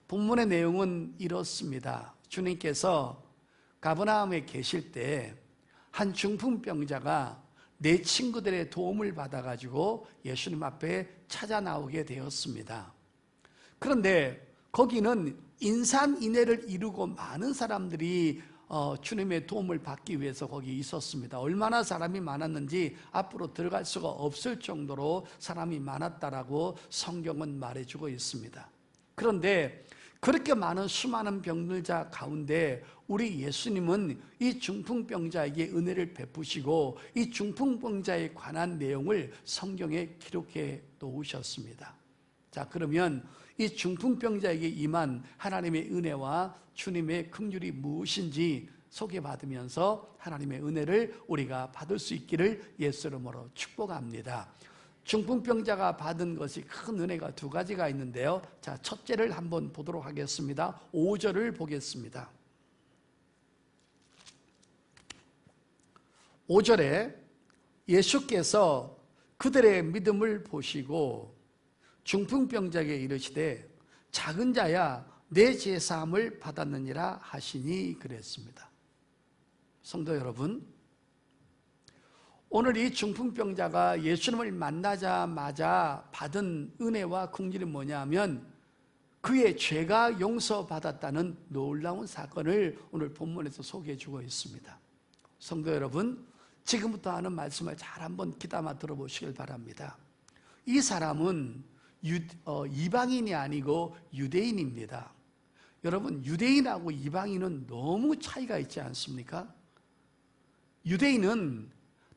본문의 내용은 이렇습니다. 주님께서 가버나움에 계실 때 한 중풍병자가 네 친구들의 도움을 받아가지고 예수님 앞에 찾아 나오게 되었습니다. 그런데 거기는 인산인해를 이루고 많은 사람들이 주님의 도움을 받기 위해서 거기 있었습니다. 얼마나 사람이 많았는지 앞으로 들어갈 수가 없을 정도로 사람이 많았다라고 성경은 말해주고 있습니다. 그런데 그렇게 많은 수많은 병들자 가운데 우리 예수님은 이 중풍병자에게 은혜를 베푸시고 이 중풍병자에 관한 내용을 성경에 기록해 놓으셨습니다. 자, 그러면 이 중풍병자에게 임한 하나님의 은혜와 주님의 긍휼이 무엇인지 소개받으면서 하나님의 은혜를 우리가 받을 수 있기를 예수 이름으로 축복합니다. 중풍병자가 받은 것이 큰 은혜가 두 가지가 있는데요. 자, 첫째를 한번 보도록 하겠습니다. 5절을 보겠습니다. 5절에 예수께서 그들의 믿음을 보시고 중풍병자에게 이르시되 작은 자야 내 죄 사함을 받았느니라 하시니 그랬습니다. 성도 여러분, 오늘 이 중풍병자가 예수님을 만나자마자 받은 은혜와 긍휼이 뭐냐면 그의 죄가 용서받았다는 놀라운 사건을 오늘 본문에서 소개해 주고 있습니다. 성도 여러분, 지금부터 하는 말씀을 잘 한번 귀담아 들어보시길 바랍니다. 이 사람은 이방인이 아니고 유대인입니다. 여러분, 유대인하고 이방인은 너무 차이가 있지 않습니까? 유대인은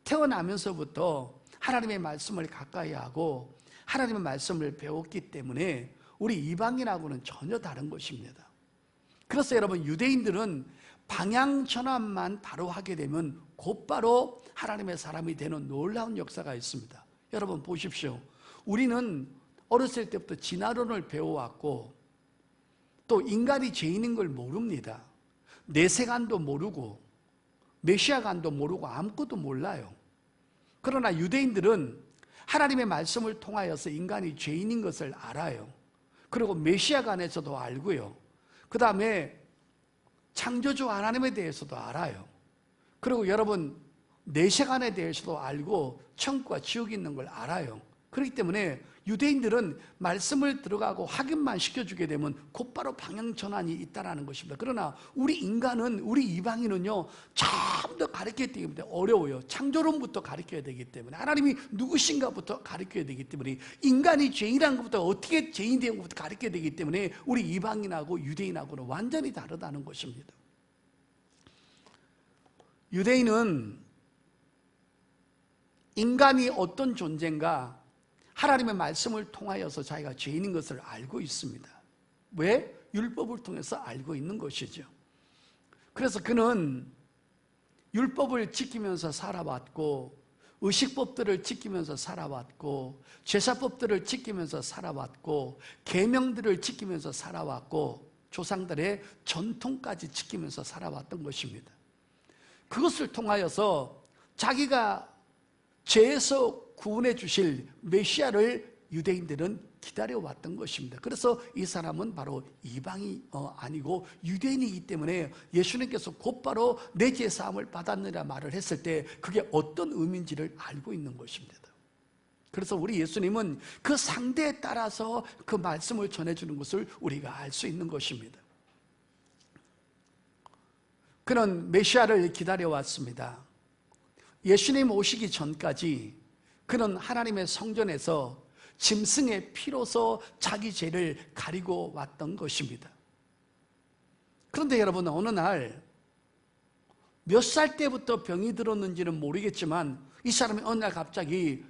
태어나면서부터 하나님의 말씀을 가까이 하고 하나님의 말씀을 배웠기 때문에 우리 이방인하고는 전혀 다른 것입니다. 그래서 여러분, 유대인들은 방향 전환만 바로 하게 되면 곧바로 하나님의 사람이 되는 놀라운 역사가 있습니다. 여러분 보십시오. 우리는 어렸을 때부터 진화론을 배워왔고 또 인간이 죄인인 걸 모릅니다. 내세관도 모르고 메시아관도 모르고 아무것도 몰라요. 그러나 유대인들은 하나님의 말씀을 통하여서 인간이 죄인인 것을 알아요. 그리고 메시아관에서도 알고요. 그 다음에 창조주 하나님에 대해서도 알아요. 그리고 여러분 내세관에 대해서도 알고 천국과 지옥이 있는 걸 알아요. 그렇기 때문에 유대인들은 말씀을 들어가고 확인만 시켜주게 되면 곧바로 방향 전환이 있다는 것입니다. 그러나 우리 인간은, 우리 이방인은요, 좀 더 가르쳐야 되기 때문에 어려워요. 창조론부터 가르쳐야 되기 때문에, 하나님이 누구신가부터 가르쳐야 되기 때문에, 인간이 죄인이라는 것부터 어떻게 죄인이 된 것부터 가르쳐야 되기 때문에 우리 이방인하고 유대인하고는 완전히 다르다는 것입니다. 유대인은 인간이 어떤 존재인가 하나님의 말씀을 통하여서 자기가 죄인인 것을 알고 있습니다. 왜? 율법을 통해서 알고 있는 것이죠. 그래서 그는 율법을 지키면서 살아왔고 의식법들을 지키면서 살아왔고 제사법들을 지키면서 살아왔고 계명들을 지키면서 살아왔고 조상들의 전통까지 지키면서 살아왔던 것입니다. 그것을 통하여서 자기가 죄에서 구원해 주실 메시아를 유대인들은 기다려왔던 것입니다. 그래서 이 사람은 바로 이방이 아니고 유대인이기 때문에 예수님께서 곧바로 내 죄 사함을 받았느라 말을 했을 때 그게 어떤 의미인지를 알고 있는 것입니다. 그래서 우리 예수님은 그 상대에 따라서 그 말씀을 전해주는 것을 우리가 알 수 있는 것입니다. 그는 메시아를 기다려왔습니다. 예수님 오시기 전까지 그는 하나님의 성전에서 짐승의 피로서 자기 죄를 가리고 왔던 것입니다. 그런데 여러분, 어느 날 몇 살 때부터 병이 들었는지는 모르겠지만 이 사람이 어느 날 갑자기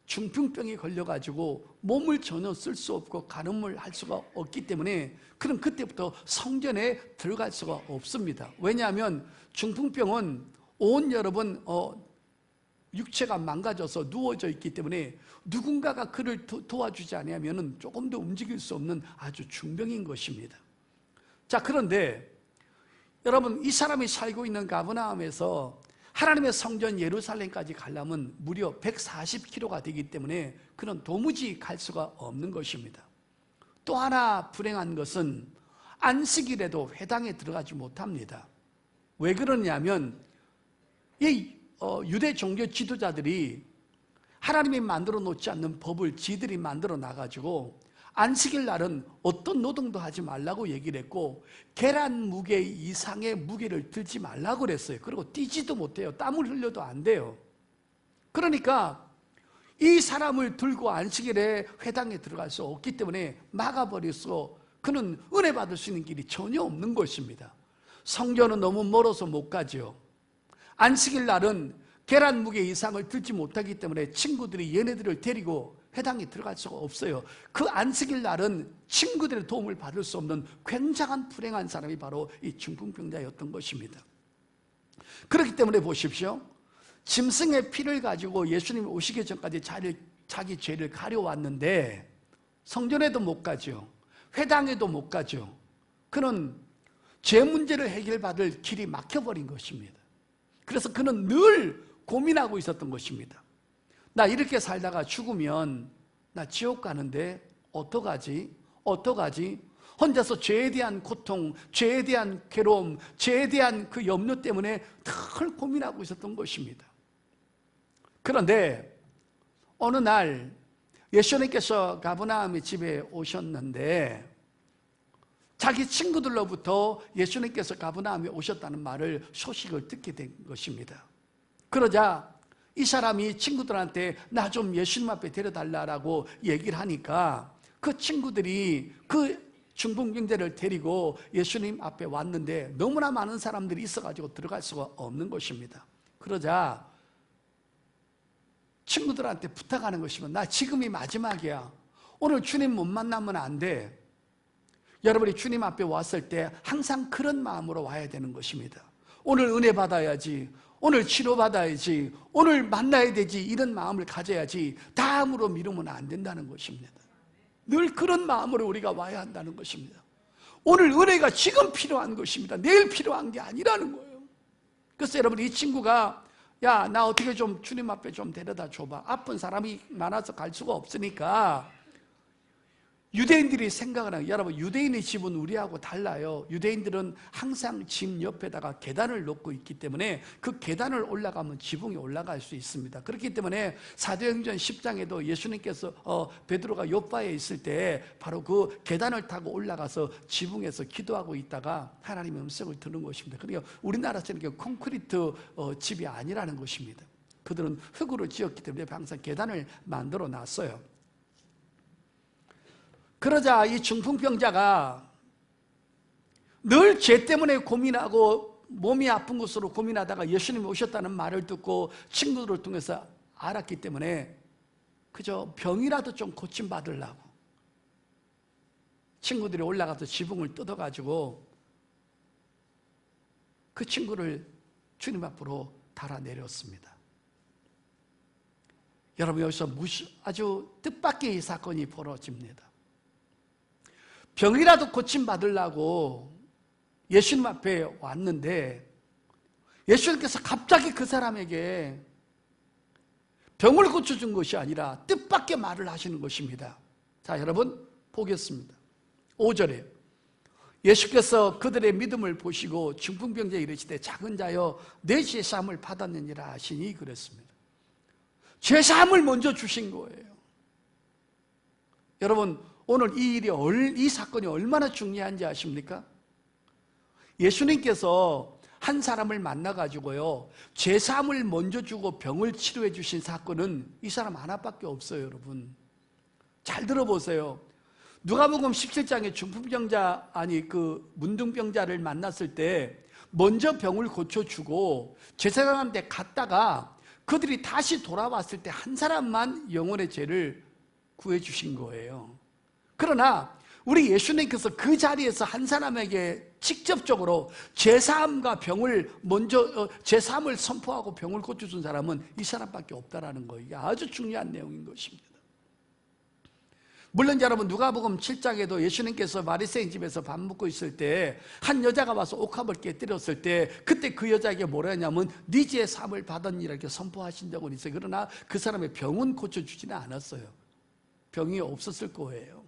중풍병이 걸려가지고 몸을 전혀 쓸 수 없고 가늠을 할 수가 없기 때문에 그는 그때부터 성전에 들어갈 수가 없습니다. 왜냐하면 중풍병은 온 여러분 육체가 망가져서 누워져 있기 때문에 누군가가 그를 도와주지 않으면 조금 더 움직일 수 없는 아주 중병인 것입니다. 자, 그런데 여러분, 이 사람이 살고 있는 가버나움에서 하나님의 성전 예루살렘까지 가려면 무려 140km가 되기 때문에 그는 도무지 갈 수가 없는 것입니다. 또 하나 불행한 것은 안식일에도 회당에 들어가지 못합니다. 왜 그러냐면 이 유대 종교 지도자들이 하나님이 만들어 놓지 않는 법을 지들이 만들어 놔가지고 안식일 날은 어떤 노동도 하지 말라고 얘기를 했고 계란 무게 이상의 무게를 들지 말라고 그랬어요. 그리고 뛰지도 못해요. 땀을 흘려도 안 돼요. 그러니까 이 사람을 들고 안식일에 회당에 들어갈 수 없기 때문에 막아버려서 그는 은혜 받을 수 있는 길이 전혀 없는 것입니다. 성전은 너무 멀어서 못 가죠. 안식일 날은 계란 무게 이상을 들지 못하기 때문에 친구들이 얘네들을 데리고 회당에 들어갈 수가 없어요. 그 안식일 날은 친구들의 도움을 받을 수 없는 굉장한 불행한 사람이 바로 이 중풍병자였던 것입니다. 그렇기 때문에 보십시오. 짐승의 피를 가지고 예수님이 오시기 전까지 자기 죄를 가려왔는데 성전에도 못 가죠. 회당에도 못 가죠. 그는 죄 문제를 해결받을 길이 막혀버린 것입니다. 그래서 그는 늘 고민하고 있었던 것입니다. 나 이렇게 살다가 죽으면 나 지옥 가는데 어떡하지? 혼자서 죄에 대한 고통, 죄에 대한 괴로움, 죄에 대한 그 염려 때문에 늘 고민하고 있었던 것입니다. 그런데 어느 날 예수님께서 가버나움의 집에 오셨는데 자기 친구들로부터 예수님께서 가버나움에 오셨다는 소식을 듣게 된 것입니다. 그러자 이 사람이 친구들한테 나 좀 예수님 앞에 데려달라고 얘기를 하니까 그 친구들이 그 중풍병자를 데리고 예수님 앞에 왔는데 너무나 많은 사람들이 있어가지고 들어갈 수가 없는 것입니다. 그러자 친구들한테 부탁하는 것이면 나 지금이 마지막이야. 오늘 주님 못 만나면 안 돼. 여러분이 주님 앞에 왔을 때 항상 그런 마음으로 와야 되는 것입니다. 오늘 은혜 받아야지, 오늘 치료받아야지, 오늘 만나야 되지, 이런 마음을 가져야지 다음으로 미루면 안 된다는 것입니다. 늘 그런 마음으로 우리가 와야 한다는 것입니다. 오늘 은혜가 지금 필요한 것입니다. 내일 필요한 게 아니라는 거예요. 그래서 여러분, 이 친구가 야, 나 어떻게 좀 주님 앞에 좀 데려다 줘봐. 아픈 사람이 많아서 갈 수가 없으니까 유대인들이 생각을 하는, 여러분 유대인의 집은 우리하고 달라요. 유대인들은 항상 집 옆에다가 계단을 놓고 있기 때문에 그 계단을 올라가면 지붕이 올라갈 수 있습니다. 그렇기 때문에 사도행전 10장에도 예수님께서 베드로가 요바에 있을 때 바로 그 계단을 타고 올라가서 지붕에서 기도하고 있다가 하나님의 음성을 듣는 것입니다. 그러니까 우리나라처럼 이렇게 콘크리트 집이 아니라는 것입니다. 그들은 흙으로 지었기 때문에 항상 계단을 만들어 놨어요. 그러자 이 중풍병자가 늘 죄 때문에 고민하고 몸이 아픈 것으로 고민하다가 예수님이 오셨다는 말을 듣고 친구들을 통해서 알았기 때문에 그저 병이라도 좀 고침받으려고 친구들이 올라가서 지붕을 뜯어가지고 그 친구를 주님 앞으로 달아내렸습니다. 여러분, 여기서 아주 뜻밖의 이 사건이 벌어집니다. 병이라도 고침받으려고 예수님 앞에 왔는데 예수님께서 갑자기 그 사람에게 병을 고쳐준 것이 아니라 뜻밖의 말을 하시는 것입니다. 자, 여러분 보겠습니다. 5절에 예수께서 그들의 믿음을 보시고 중풍병자에 이르시되 작은 자여 내 죄사함을 받았느니라 하시니 그랬습니다. 죄사함을 먼저 주신 거예요. 여러분, 오늘 이 사건이 얼마나 중요한지 아십니까? 예수님께서 한 사람을 만나가지고요, 죄사함을 먼저 주고 병을 치료해 주신 사건은 이 사람 하나밖에 없어요, 여러분. 잘 들어보세요. 누가복음 17장에 중풍병자, 그 문둥병자를 만났을 때 먼저 병을 고쳐주고 제사장한테 갔다가 그들이 다시 돌아왔을 때 한 사람만 영혼의 죄를 구해주신 거예요. 그러나 우리 예수님께서 그 자리에서 한 사람에게 직접적으로 제사함과 병을 먼저 제사함을 선포하고 병을 고쳐준 사람은 이 사람밖에 없다라는 거, 이게 아주 중요한 내용인 것입니다. 물론 여러분, 누가복음 7장에도 예수님께서 바리새인 집에서 밥 먹고 있을 때 한 여자가 와서 옥합을 깨뜨렸을 때 그때 그 여자에게 뭐라 했냐면 네 죄 사함을 받았니라 이렇게 선포하신 적은 있어요. 그러나 그 사람의 병은 고쳐주지는 않았어요. 병이 없었을 거예요.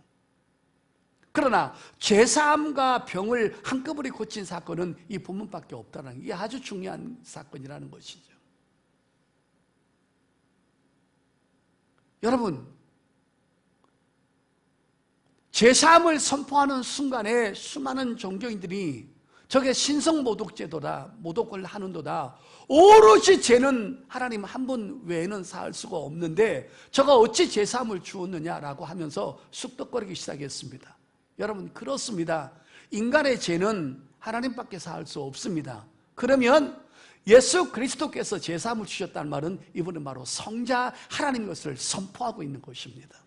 그러나 죄사함과 병을 한꺼번에 고친 사건은 이 본문밖에 없다는 게 아주 중요한 사건이라는 것이죠. 여러분, 죄사함을 선포하는 순간에 수많은 종교인들이 저게 신성모독제도다, 모독을 하는도다, 오롯이 죄는 하나님 한 분 외에는 사할 수가 없는데 저가 어찌 죄사함을 주었느냐라고 하면서 쑥덕거리기 시작했습니다. 여러분, 그렇습니다. 인간의 죄는 하나님밖에 사할 수 없습니다. 그러면 예수 그리스도께서 죄사함을 주셨다는 말은 이분은 바로 성자 하나님 것을 선포하고 있는 것입니다.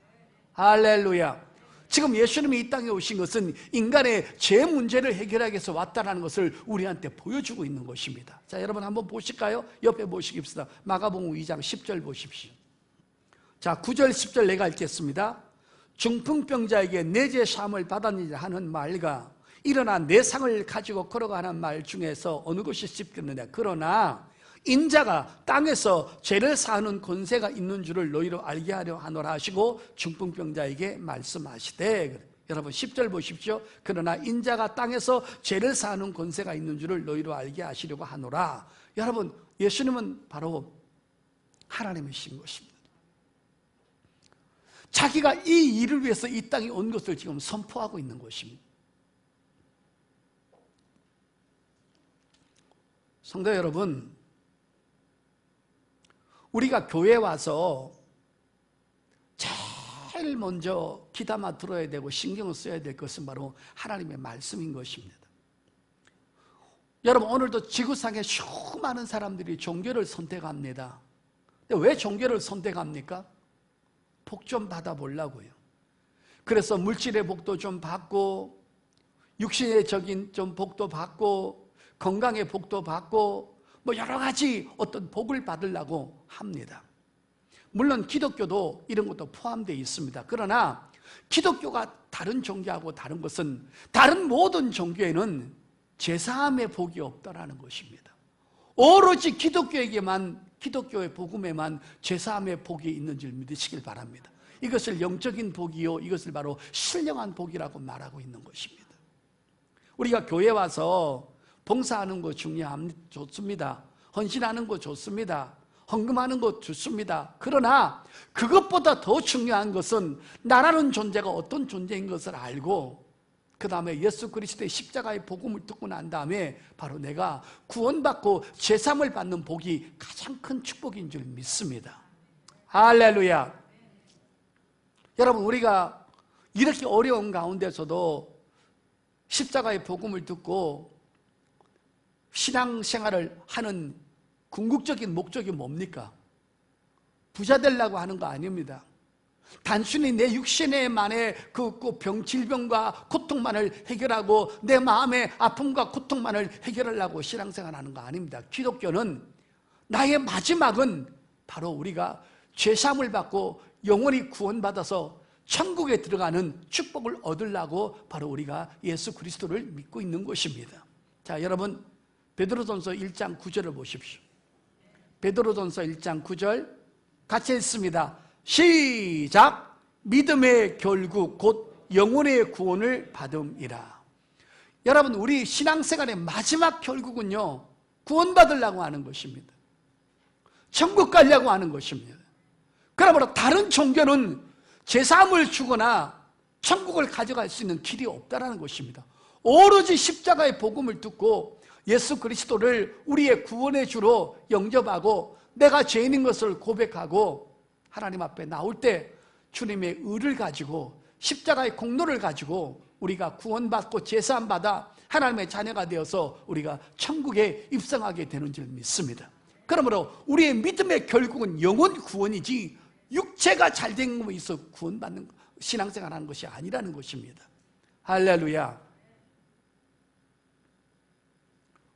할렐루야. 지금 예수님이 이 땅에 오신 것은 인간의 죄 문제를 해결하기 위해서 왔다는 것을 우리한테 보여주고 있는 것입니다. 자, 여러분 한번 보실까요? 옆에 보시겠습니다. 마가복음 2장 10절 보십시오. 자, 9절 10절 내가 읽겠습니다. 중풍병자에게 내 죄 사함을 받았느냐 하는 말과 일어나 내 상을 가지고 걸어가는 말 중에서 어느 것이 쉽겠느냐. 그러나 인자가 땅에서 죄를 사하는 권세가 있는 줄을 너희로 알게 하려 하노라 하시고 중풍병자에게 말씀하시되, 여러분 10절 보십시오. 그러나 인자가 땅에서 죄를 사하는 권세가 있는 줄을 너희로 알게 하시려고 하노라. 여러분, 예수님은 바로 하나님이신 것입니다. 자기가 이 일을 위해서 이 땅에 온 것을 지금 선포하고 있는 것입니다. 성도 여러분, 우리가 교회에 와서 제일 먼저 귀담아 들어야 되고 신경을 써야 될 것은 바로 하나님의 말씀인 것입니다. 여러분, 오늘도 지구상에 수많은 사람들이 종교를 선택합니다. 근데 왜 종교를 선택합니까? 복 좀 받아보려고요. 그래서 물질의 복도 좀 받고, 육신적인 좀 복도 받고, 건강의 복도 받고, 뭐 여러 가지 어떤 복을 받으려고 합니다. 물론 기독교도 이런 것도 포함되어 있습니다. 그러나 기독교가 다른 종교하고 다른 것은 다른 모든 종교에는 제사함의 복이 없다라는 것입니다. 오로지 기독교에게만, 기독교의 복음에만 제사함의 복이 있는 줄 믿으시길 바랍니다. 이것을 영적인 복이요, 이것을 바로 신령한 복이라고 말하고 있는 것입니다. 우리가 교회 와서 봉사하는 거 좋습니다. 헌신하는 거 좋습니다. 헌금하는 거 좋습니다. 그러나 그것보다 더 중요한 것은 나라는 존재가 어떤 존재인 것을 알고, 그 다음에 예수 그리스도의 십자가의 복음을 듣고 난 다음에 바로 내가 구원받고 제사함을 받는 복이 가장 큰 축복인 줄 믿습니다. 할렐루야. 여러분, 우리가 이렇게 어려운 가운데서도 십자가의 복음을 듣고 신앙생활을 하는 궁극적인 목적이 뭡니까? 부자 되려고 하는 거 아닙니다. 단순히 내 육신에만의 그 질병과 고통만을 해결하고 내 마음의 아픔과 고통만을 해결하려고 신앙생활 하는 거 아닙니다. 기독교는 나의 마지막은 바로 우리가 죄사함을 받고 영원히 구원받아서 천국에 들어가는 축복을 얻으려고 바로 우리가 예수 그리스도를 믿고 있는 것입니다. 자, 여러분, 베드로전서 1장 9절을 보십시오. 베드로전서 1장 9절 같이 읽습니다. 시작! 믿음의 결국 곧 영혼의 구원을 받음이라. 여러분, 우리 신앙생활의 마지막 결국은요, 구원받으려고 하는 것입니다. 천국 가려고 하는 것입니다. 그러므로 다른 종교는 제사함을 주거나 천국을 가져갈 수 있는 길이 없다는 것입니다. 오로지 십자가의 복음을 듣고 예수 그리스도를 우리의 구원의 주로 영접하고 내가 죄인인 것을 고백하고 하나님 앞에 나올 때 주님의 의를 가지고 십자가의 공로를 가지고 우리가 구원받고 제사함 받아 하나님의 자녀가 되어서 우리가 천국에 입성하게 되는 줄 믿습니다. 그러므로 우리의 믿음의 결국은 영혼 구원이지 육체가 잘된 것에 있어 구원받는 신앙생활하는 것이 아니라는 것입니다. 할렐루야.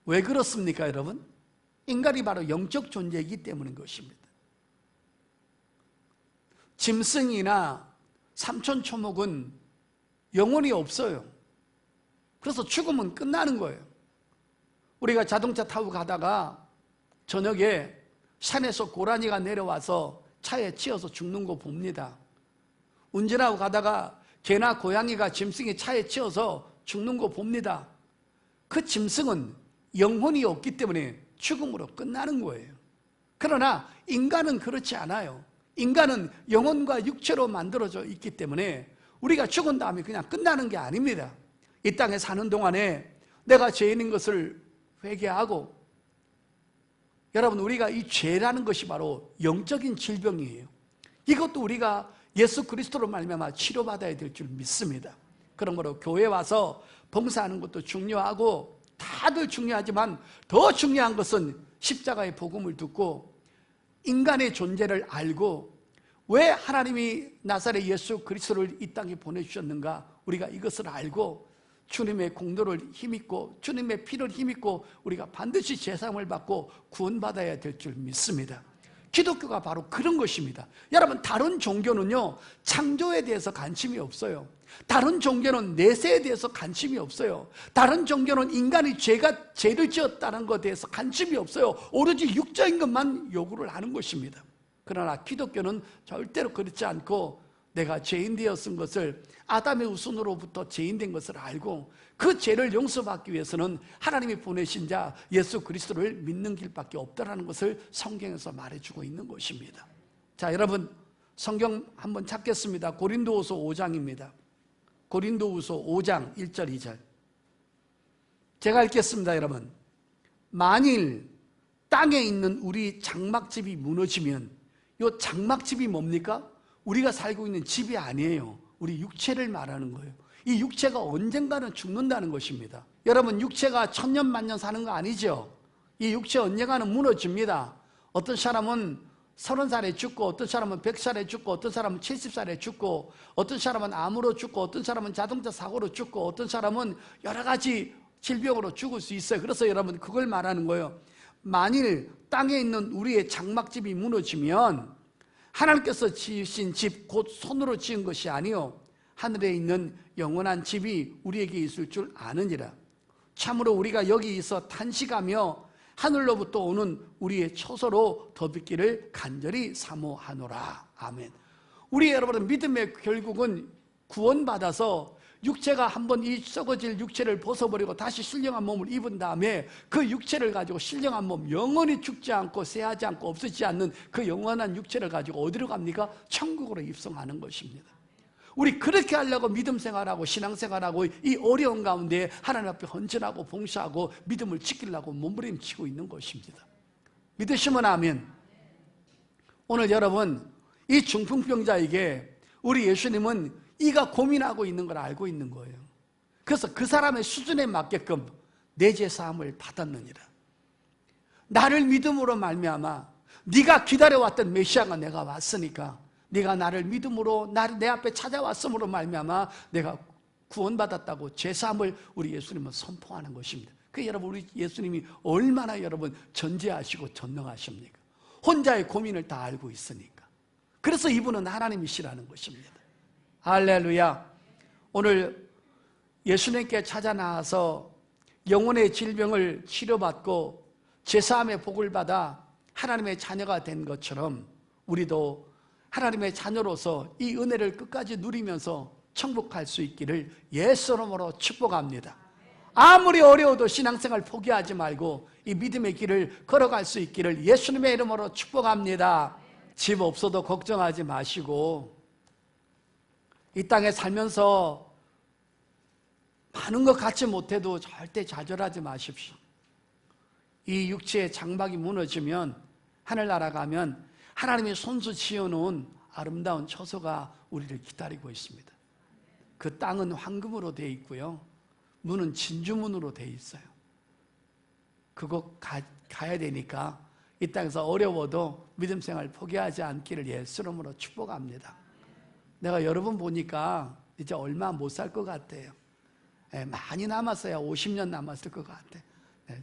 왜 그렇습니까, 여러분? 인간이 바로 영적 존재이기 때문인 것입니다. 짐승이나 삼천초목은 영혼이 없어요. 그래서 죽으면 끝나는 거예요. 우리가 자동차 타고 가다가 저녁에 산에서 고라니가 내려와서 차에 치여서 죽는 거 봅니다. 운전하고 가다가 개나 고양이가 짐승이 차에 치여서 죽는 거 봅니다. 그 짐승은 영혼이 없기 때문에 죽음으로 끝나는 거예요. 그러나 인간은 그렇지 않아요. 인간은 영혼과 육체로 만들어져 있기 때문에 우리가 죽은 다음에 그냥 끝나는 게 아닙니다. 이 땅에 사는 동안에 내가 죄인인 것을 회개하고, 여러분, 우리가 이 죄라는 것이 바로 영적인 질병이에요. 이것도 우리가 예수 그리스도로 말미암아 치료받아야 될 줄 믿습니다. 그러므로 교회 와서 봉사하는 것도 중요하고 다들 중요하지만 더 중요한 것은 십자가의 복음을 듣고 인간의 존재를 알고 왜 하나님이 나사렛 예수 그리스도를 이 땅에 보내주셨는가, 우리가 이것을 알고 주님의 공로를 힘입고 주님의 피를 힘입고 우리가 반드시 제사함을 받고 구원받아야 될 줄 믿습니다. 기독교가 바로 그런 것입니다. 여러분, 다른 종교는요, 창조에 대해서 관심이 없어요. 다른 종교는 내세에 대해서 관심이 없어요. 다른 종교는 인간이 죄를 지었다는 것에 대해서 관심이 없어요. 오로지 육적인 것만 요구를 하는 것입니다. 그러나 기독교는 절대로 그렇지 않고 내가 죄인 되었은 것을, 아담의 후손으로부터 죄인 된 것을 알고 그 죄를 용서받기 위해서는 하나님이 보내신 자 예수 그리스도를 믿는 길밖에 없다는 것을 성경에서 말해주고 있는 것입니다. 자, 여러분, 성경 한번 찾겠습니다. 고린도후서 5장입니다. 고린도후서 5장 1절 2절 제가 읽겠습니다. 여러분, 만일 땅에 있는 우리 장막집이 무너지면, 이 장막집이 뭡니까? 우리가 살고 있는 집이 아니에요. 우리 육체를 말하는 거예요. 이 육체가 언젠가는 죽는다는 것입니다. 여러분, 육체가 천년 만년 사는 거 아니죠? 이 육체 언젠가는 무너집니다. 어떤 사람은 30살에 죽고, 어떤 사람은 100살에 죽고, 어떤 사람은 70살에 죽고, 어떤 사람은 암으로 죽고, 어떤 사람은 자동차 사고로 죽고, 어떤 사람은 여러 가지 질병으로 죽을 수 있어요. 그래서 여러분, 그걸 말하는 거예요. 만일 땅에 있는 우리의 장막집이 무너지면 하나님께서 지으신 집, 곧 손으로 지은 것이 아니요 하늘에 있는 영원한 집이 우리에게 있을 줄 아느니라. 참으로 우리가 여기서 탄식하며 하늘로부터 오는 우리의 처소로 더뵙기를 간절히 사모하노라. 아멘. 우리 여러분은 믿음의 결국은 구원받아서 육체가 한번 이 썩어질 육체를 벗어버리고 다시 신령한 몸을 입은 다음에 그 육체를 가지고, 신령한 몸, 영원히 죽지 않고 쇠하지 않고 없어지지 않는 그 영원한 육체를 가지고 어디로 갑니까? 천국으로 입성하는 것입니다. 우리 그렇게 하려고 믿음 생활하고 신앙생활하고 이 어려운 가운데 하나님 앞에 헌신하고 봉사하고 믿음을 지키려고 몸부림치고 있는 것입니다. 믿으시면 아멘. 오늘 여러분, 이 중풍병자에게 우리 예수님은 이가 고민하고 있는 걸 알고 있는 거예요. 그래서 그 사람의 수준에 맞게끔 내 죄 사함을 받았느니라. 나를 믿음으로 말미암아 네가 기다려왔던 메시아가 내가 왔으니까, 네가 나를 믿음으로 내 앞에 찾아왔음으로 말미암아 내가 구원받았다고 죄 사함을 우리 예수님은 선포하는 것입니다. 그 여러분, 우리 예수님이 얼마나 여러분 전지하시고 전능하십니까? 혼자의 고민을 다 알고 있으니까. 그래서 이분은 하나님이시라는 것입니다. 할렐루야. 오늘 예수님께 찾아 나와서 영혼의 질병을 치료받고 제사함의 복을 받아 하나님의 자녀가 된 것처럼 우리도 하나님의 자녀로서 이 은혜를 끝까지 누리면서 천국할 수 있기를 예수 이름으로 축복합니다. 아무리 어려워도 신앙생활 포기하지 말고 이 믿음의 길을 걸어갈 수 있기를 예수님의 이름으로 축복합니다. 집 없어도 걱정하지 마시고 이 땅에 살면서 많은 것 갖지 못해도 절대 좌절하지 마십시오. 이 육체의 장막이 무너지면 하늘나라 가면 하나님이 손수 지어놓은 아름다운 처소가 우리를 기다리고 있습니다. 그 땅은 황금으로 되어 있고요, 문은 진주문으로 되어 있어요. 그거 가야 되니까 이 땅에서 어려워도 믿음생활 포기하지 않기를 예수 이름으로 축복합니다. 내가 여러분 보니까 이제 얼마 못 살 것 같아요. 많이 남았어요. 50년 남았을 것 같아요.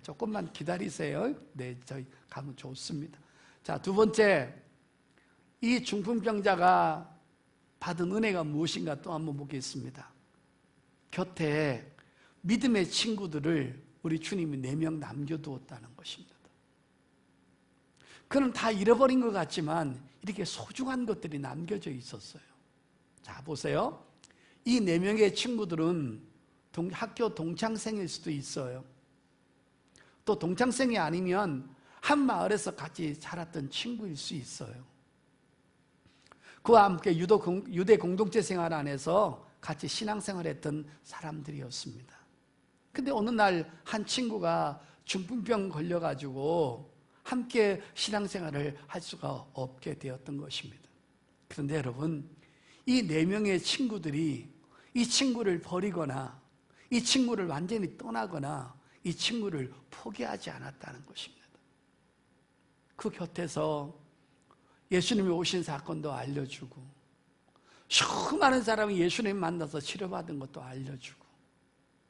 조금만 기다리세요. 네, 저희 가면 좋습니다. 자, 두 번째, 이 중풍병자가 받은 은혜가 무엇인가 또 한번 보겠습니다. 곁에 믿음의 친구들을 우리 주님이 4명 남겨두었다는 것입니다. 그는 다 잃어버린 것 같지만 이렇게 소중한 것들이 남겨져 있었어요. 자, 보세요. 이 4명의 친구들은 학교 동창생일 수도 있어요. 또 동창생이 아니면 한 마을에서 같이 자랐던 친구일 수 있어요. 그와 함께 유대 공동체 생활 안에서 같이 신앙생활했던 사람들이었습니다. 근데 어느 날 한 친구가 중풍병 걸려가지고 함께 신앙생활을 할 수가 없게 되었던 것입니다. 그런데 여러분, 이 4명의 친구들이 이 친구를 버리거나 이 친구를 완전히 떠나거나 이 친구를 포기하지 않았다는 것입니다. 그 곁에서 예수님이 오신 사건도 알려주고 수많은 사람이 예수님 만나서 치료받은 것도 알려주고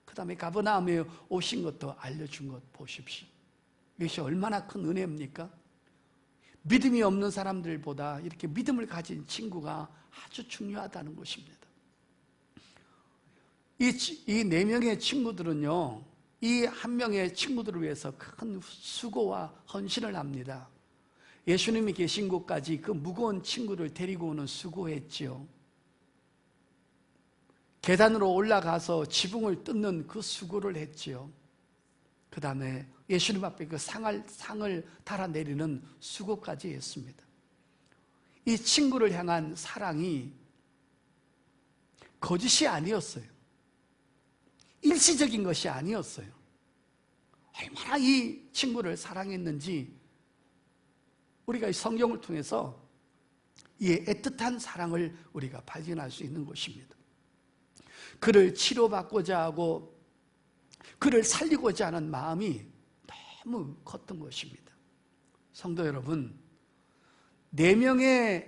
그 다음에 가버나움에 오신 것도 알려준 것 보십시오. 이것이 얼마나 큰 은혜입니까? 믿음이 없는 사람들보다 이렇게 믿음을 가진 친구가 아주 중요하다는 것입니다. 이 4명의 친구들은요, 이 한 명의 친구들을 위해서 큰 수고와 헌신을 합니다. 예수님이 계신 곳까지 그 무거운 친구를 데리고 오는 수고했지요. 계단으로 올라가서 지붕을 뜯는 그 수고를 했지요. 그 다음에 예수님 앞에 그 상을 달아내리는 수고까지 했습니다. 이 친구를 향한 사랑이 거짓이 아니었어요. 일시적인 것이 아니었어요. 얼마나 이 친구를 사랑했는지 우리가 이 성경을 통해서 이 애틋한 사랑을 우리가 발견할 수 있는 것입니다. 그를 치료받고자 하고 그를 살리고자 하는 마음이 너무 컸던 것입니다. 성도 여러분, 4명의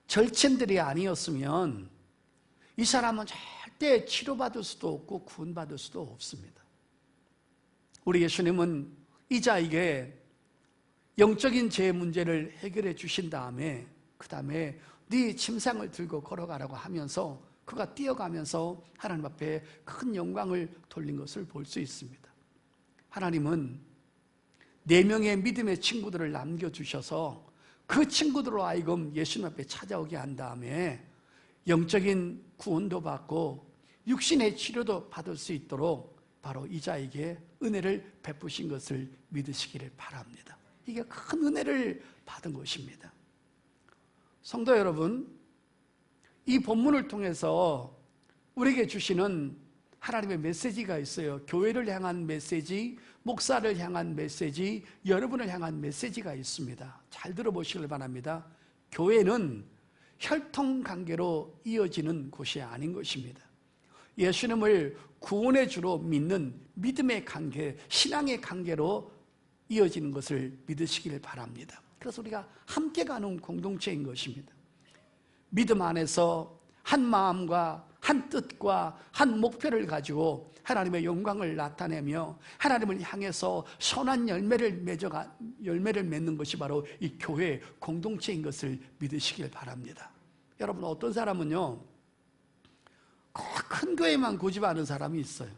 절친들이 아니었으면 이 사람은 절대 치료받을 수도 없고 구원받을 수도 없습니다. 우리 예수님은 이 자에게 영적인 죄 문제를 해결해 주신 다음에 그 다음에 네 침상을 들고 걸어가라고 하면서 그가 뛰어가면서 하나님 앞에 큰 영광을 돌린 것을 볼 수 있습니다. 하나님은 4명의 믿음의 친구들을 남겨주셔서 그 친구들로 하여금 예수님 앞에 찾아오게 한 다음에 영적인 구원도 받고 육신의 치료도 받을 수 있도록 바로 이 자에게 은혜를 베푸신 것을 믿으시기를 바랍니다. 이게 큰 은혜를 받은 것입니다. 성도 여러분, 이 본문을 통해서 우리에게 주시는 하나님의 메시지가 있어요. 교회를 향한 메시지, 목사를 향한 메시지, 여러분을 향한 메시지가 있습니다. 잘 들어보시길 바랍니다. 교회는 혈통관계로 이어지는 곳이 아닌 것입니다. 예수님을 구원의 주로 믿는 믿음의 관계, 신앙의 관계로 이어지는 것을 믿으시길 바랍니다. 그래서 우리가 함께 가는 공동체인 것입니다. 믿음 안에서 한 마음과 한 뜻과 한 목표를 가지고 하나님의 영광을 나타내며 하나님을 향해서 선한 열매를 맺는 것이 바로 이 교회 공동체인 것을 믿으시길 바랍니다. 여러분, 어떤 사람은요, 큰 교회만 고집하는 사람이 있어요.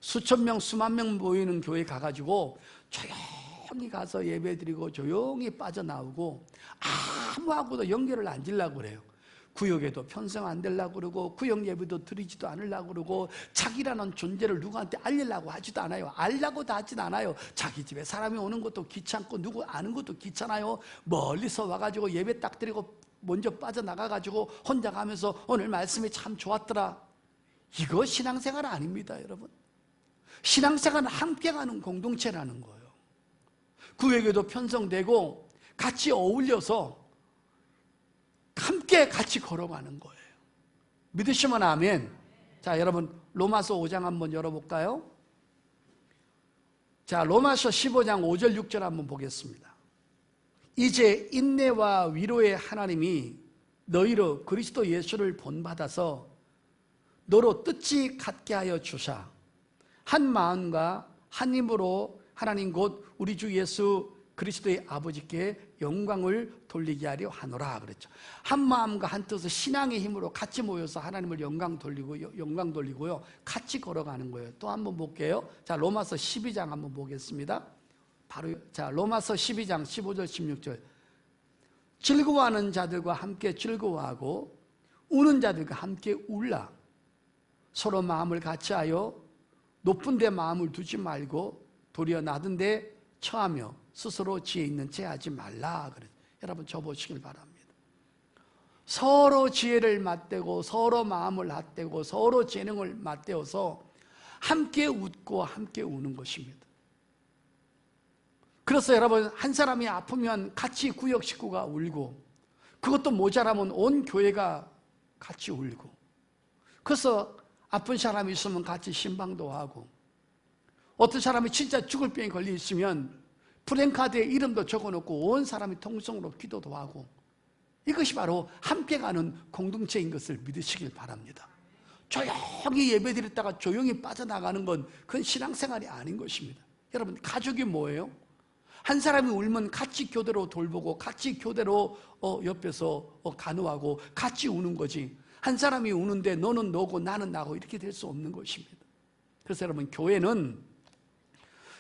수천 명, 수만 명 모이는 교회 가가지고 조용히 가서 예배드리고 조용히 빠져나오고 아무하고도 연결을 안 지려고 그래요. 구역에도 편성 안 되려고 그러고 구역 예배도 드리지도 않으려고 그러고 자기라는 존재를 누구한테 알리려고 하지도 않아요. 알려고도 하진 않아요. 자기 집에 사람이 오는 것도 귀찮고 누구 아는 것도 귀찮아요. 멀리서 와가지고 예배 딱 드리고 먼저 빠져나가가지고 혼자 가면서 오늘 말씀이 참 좋았더라. 이거 신앙생활 아닙니다, 여러분. 신앙생활은 함께 가는 공동체라는 거예요. 구역에도 편성되고 같이 어울려서 함께 같이 걸어가는 거예요. 믿으시면 아멘. 자, 여러분 로마서 5장 한번 열어볼까요? 자, 로마서 15장 5절 6절 한번 보겠습니다. 이제 인내와 위로의 하나님이 너희로 그리스도 예수를 본받아서 너로 뜻이 같게 하여 주사 한 마음과 한 힘으로 하나님 곧 우리 주 예수 그리스도의 아버지께 영광을 돌리게 하려 하노라 그랬죠. 한 마음과 한 뜻을 신앙의 힘으로 같이 모여서 하나님을 영광 돌리고요. 같이 걸어가는 거예요. 또 한번 볼게요. 자, 로마서 12장 한번 보겠습니다. 바로 자, 로마서 12장 15절 16절. 즐거워하는 자들과 함께 즐거워하고 우는 자들과 함께 울라. 서로 마음을 같이하여 높은 데 마음을 두지 말고 도리어 낮은 데 처하며 스스로 지혜 있는 채 하지 말라. 그래. 여러분 줘보시길 바랍니다. 서로 지혜를 맞대고 서로 마음을 맞대고 서로 재능을 맞대어서 함께 웃고 함께 우는 것입니다. 그래서 여러분, 한 사람이 아프면 같이 구역 식구가 울고, 그것도 모자라면 온 교회가 같이 울고, 그래서 아픈 사람이 있으면 같이 신방도 하고, 어떤 사람이 진짜 죽을 병에 걸려 있으면 프랭카드에 이름도 적어놓고 온 사람이 통성으로 기도도 하고, 이것이 바로 함께 가는 공동체인 것을 믿으시길 바랍니다. 조용히 예배드렸다가 조용히 빠져나가는 건 그건 신앙생활이 아닌 것입니다. 여러분, 가족이 뭐예요? 한 사람이 울면 같이 교대로 돌보고 같이 교대로 옆에서 간호하고 같이 우는 거지, 한 사람이 우는데 너는 너고 나는 나고 이렇게 될 수 없는 것입니다. 그래서 여러분, 교회는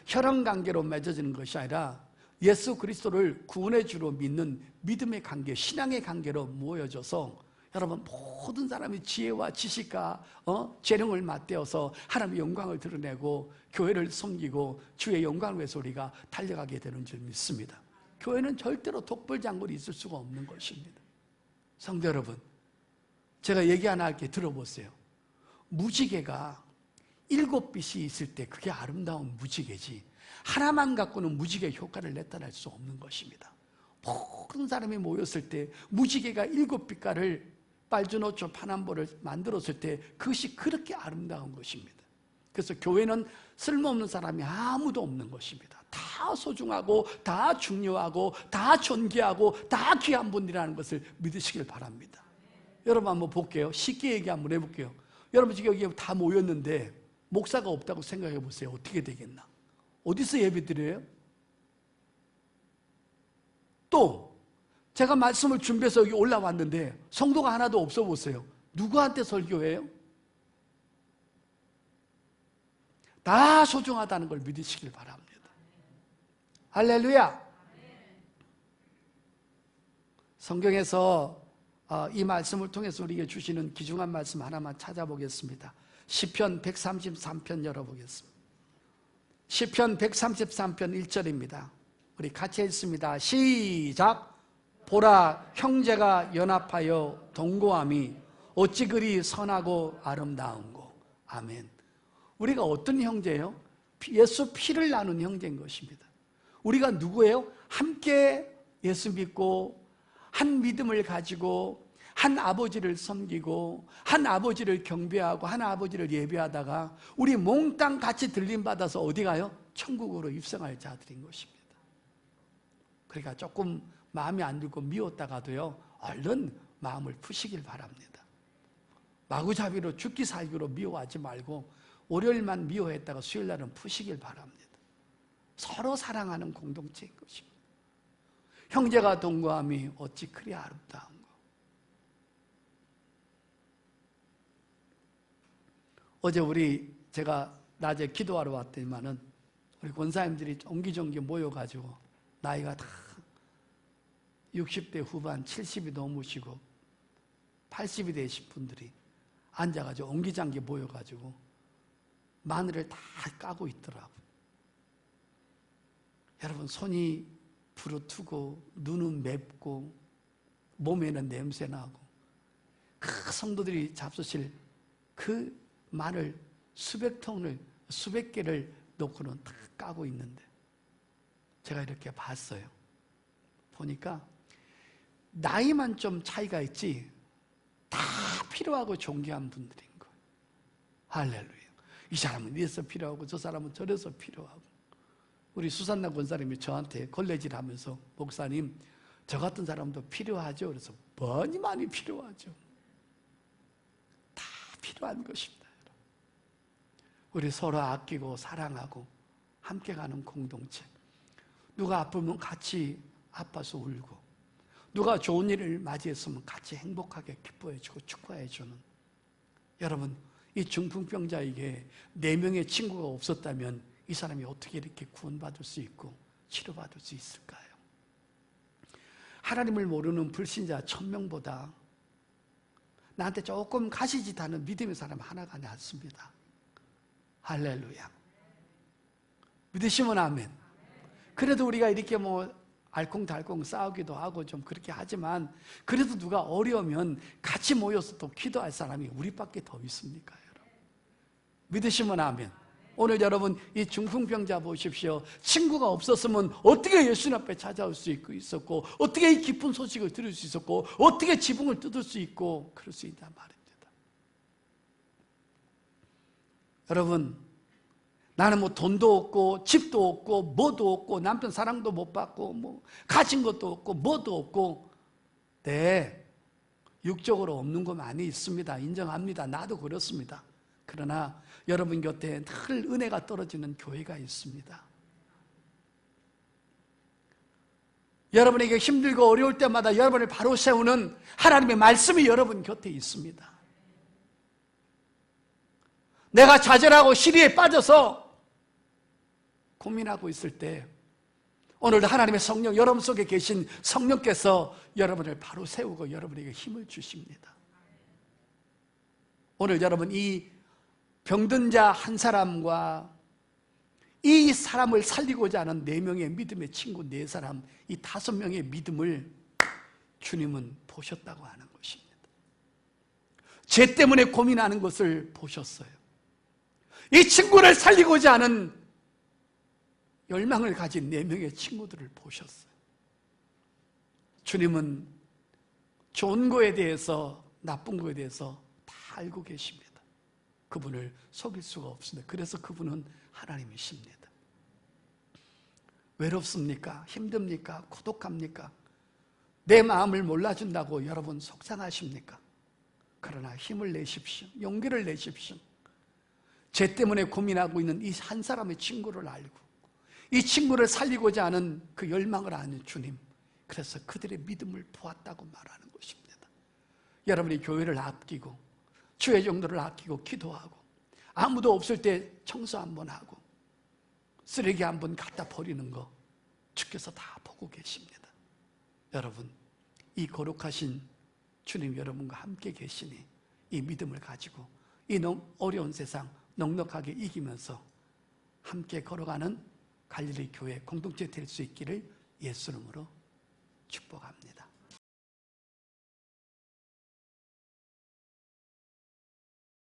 혈연관계로 맺어지는 것이 아니라 예수 그리스도를 구원의 주로 믿는 믿음의 관계, 신앙의 관계로 모여져서 여러분, 모든 사람이 지혜와 지식과 재능을 맞대어서 하나님의 영광을 드러내고 교회를 섬기고 주의 영광을 위해서 우리가 달려가게 되는 줄 믿습니다. 교회는 절대로 독불장군이 있을 수가 없는 것입니다. 성도 여러분, 제가 얘기 하나 할게 들어보세요. 무지개가 7빛이 있을 때 그게 아름다운 무지개지, 하나만 갖고는 무지개 효과를 나타낼 수 없는 것입니다. 모든 사람이 모였을 때 무지개가 7빛깔을 빨주노초 파남보를 만들었을 때 그것이 그렇게 아름다운 것입니다. 그래서 교회는 쓸모없는 사람이 아무도 없는 것입니다. 다 소중하고 다 중요하고 다 존귀하고 다 귀한 분이라는 것을 믿으시길 바랍니다. 여러분 한번 볼게요. 쉽게 얘기 한번 해볼게요. 여러분 지금 여기 다 모였는데 목사가 없다고 생각해 보세요. 어떻게 되겠나? 어디서 예배 드려요? 또 제가 말씀을 준비해서 여기 올라왔는데 성도가 하나도 없어 보세요. 누구한테 설교해요? 다 소중하다는 걸 믿으시길 바랍니다. 할렐루야. 성경에서 이 말씀을 통해서 우리에게 주시는 귀중한 말씀 하나만 찾아보겠습니다. 시편 133편 열어보겠습니다. 시편 133편 1절입니다. 우리 같이 읽습니다. 시작. 보라, 형제가 연합하여 동거함이 어찌 그리 선하고 아름다운고. 아멘. 우리가 어떤 형제예요? 예수 피를 나눈 형제인 것입니다. 우리가 누구예요? 함께 예수 믿고 한 믿음을 가지고 한 아버지를 섬기고 한 아버지를 경배하고 한 아버지를 예배하다가 우리 몽땅 같이 들림받아서 어디 가요? 천국으로 입성할 자들인 것입니다. 그러니까 조금 마음이 안 들고 미웠다가도요, 얼른 마음을 푸시길 바랍니다. 마구잡이로 죽기 살기로 미워하지 말고 월요일만 미워했다가 수요일날은 푸시길 바랍니다. 서로 사랑하는 공동체인 것입니다. 형제가 동거함이 어찌 그리 아름다운가. 어제 제가 낮에 기도하러 왔더니만은 우리 권사님들이 옹기종기 모여가지고 나이가 다 60대 후반 70이 넘으시고 80이 되신 분들이 앉아가지고 옹기장기 모여가지고 마늘을 다 까고 있더라고요. 여러분, 손이 부르트고 눈은 맵고 몸에는 냄새 나고 그 성도들이 잡수실 그 마늘 수백 통을 수백 개를 놓고는 다 까고 있는데 제가 이렇게 봤어요. 보니까 나이만 좀 차이가 있지 다 필요하고 존귀한 분들인 거예요. 할렐루야. 이 사람은 이래서 필요하고 저 사람은 저래서 필요하고. 우리 수산나 권사님이 저한테 걸레질 하면서 목사님, 저 같은 사람도 필요하죠. 그래서 많이 필요하죠. 다 필요한 것입니다. 우리 서로 아끼고 사랑하고 함께 가는 공동체. 누가 아프면 같이 아파서 울고, 누가 좋은 일을 맞이했으면 같이 행복하게 기뻐해주고 축하해주는. 여러분, 이 중풍병자에게 4명의 친구가 없었다면 이 사람이 어떻게 이렇게 구원받을 수 있고 치료받을 수 있을까요? 하나님을 모르는 불신자 1000명보다 나한테 조금 가시짓하는 믿음의 사람 하나가 낫습니다. 할렐루야. 믿으시면 아멘. 그래도 우리가 이렇게 뭐 알콩달콩 싸우기도 하고 좀 그렇게 하지만 그래도 누가 어려우면 같이 모여서 또 기도할 사람이 우리밖에 더 있습니까, 여러분? 믿으시면 아멘. 오늘 여러분 이 중풍병자 보십시오. 친구가 없었으면 어떻게 예수님 앞에 찾아올 수 있었고, 어떻게 이 기쁜 소식을 들을 수 있었고, 어떻게 지붕을 뜯을 수 있고 그럴 수 있단 말입니다. 여러분, 나는 뭐 돈도 없고 집도 없고 뭐도 없고 남편 사랑도 못 받고 뭐 가진 것도 없고 뭐도 없고, 네, 육적으로 없는 거 많이 있습니다. 인정합니다. 나도 그렇습니다. 그러나 여러분 곁에 늘 은혜가 떨어지는 교회가 있습니다. 여러분에게 힘들고 어려울 때마다 여러분을 바로 세우는 하나님의 말씀이 여러분 곁에 있습니다. 내가 좌절하고 시리에 빠져서 고민하고 있을 때 오늘도 하나님의 성령, 여러분 속에 계신 성령께서 여러분을 바로 세우고 여러분에게 힘을 주십니다. 오늘 여러분 이 병든 자 한 사람과 이 사람을 살리고자 하는 4명의 믿음의 친구 4사람, 이 5명의 믿음을 주님은 보셨다고 하는 것입니다. 죄 때문에 고민하는 것을 보셨어요. 이 친구를 살리고자 하는 열망을 가진 4명의 친구들을 보셨어요. 주님은 좋은 거에 대해서 나쁜 거에 대해서 다 알고 계십니다. 그분을 속일 수가 없습니다. 그래서 그분은 하나님이십니다. 외롭습니까? 힘듭니까? 고독합니까? 내 마음을 몰라준다고 여러분 속상하십니까? 그러나 힘을 내십시오. 용기를 내십시오. 죄 때문에 고민하고 있는 이 한 사람의 친구를 알고 이 친구를 살리고자 하는 그 열망을 아는 주님, 그래서 그들의 믿음을 보았다고 말하는 것입니다. 여러분이 교회를 아끼고 주의 정도를 아끼고 기도하고 아무도 없을 때 청소 한번 하고 쓰레기 한번 갖다 버리는 거 주께서 다 보고 계십니다. 여러분, 이 거룩하신 주님 여러분과 함께 계시니 이 믿음을 가지고 이 어려운 세상 넉넉하게 이기면서 함께 걸어가는 갈릴리 교회 공동체 될 수 있기를 예수 이름으로 축복합니다.